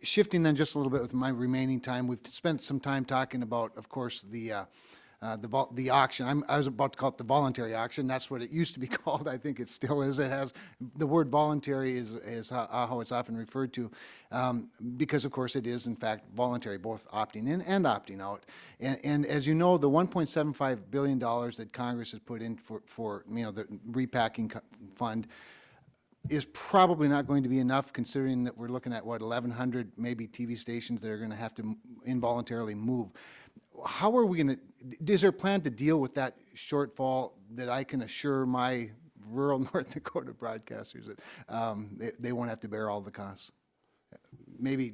Shifting then just a little bit with my remaining time, we've spent some time talking about, of course, the auction. I was about to call it the voluntary auction. That's what it used to be called. I think it still is. It has the word voluntary is how it's often referred to, because of course it is in fact voluntary, both opting in and opting out. And as you know, the $1.75 billion that Congress has put in for the repacking fund is probably not going to be enough, considering that we're looking at, what, 1,100 maybe TV stations that are going to have to involuntarily move. How are we going to, is there a plan to deal with that shortfall that I can assure my rural North Dakota broadcasters that they won't have to bear all the costs? Maybe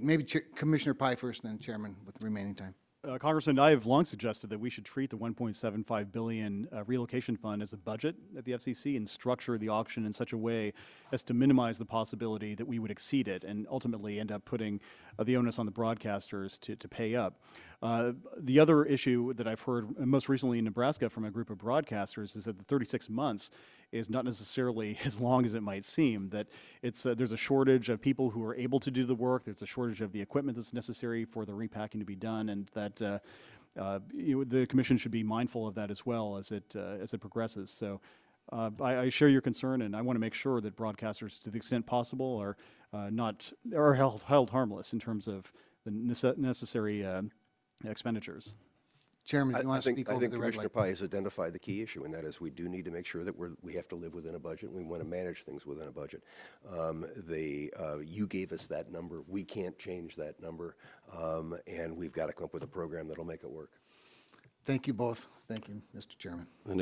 Commissioner Pai first, and then Chairman with the remaining time. Congressman, I have long suggested that we should treat the $1.75 billion relocation fund as a budget at the FCC and structure the auction in such a way as to minimize the possibility that we would exceed it and ultimately end up putting the onus on the broadcasters to pay up. The other issue that I've heard most recently in Nebraska from a group of broadcasters is that the 36 months is not necessarily as long as it might seem, that it's there's a shortage of people who are able to do the work, there's a shortage of the equipment that's necessary for the repacking to be done, and that the Commission should be mindful of that as well as it progresses. So I share your concern, and I want to make sure that broadcasters, to the extent possible, are held harmless in terms of the necessary expenditures. Chairman, do you want to speak over the red Commissioner light? Pai has identified the key issue, and that is we do need to make sure that we have to live within a budget. We want to manage things within a budget. You gave us that number. We can't change that number, and we've got to come up with a program that'll make it work. Thank you both. Thank you, Mr. Chairman. And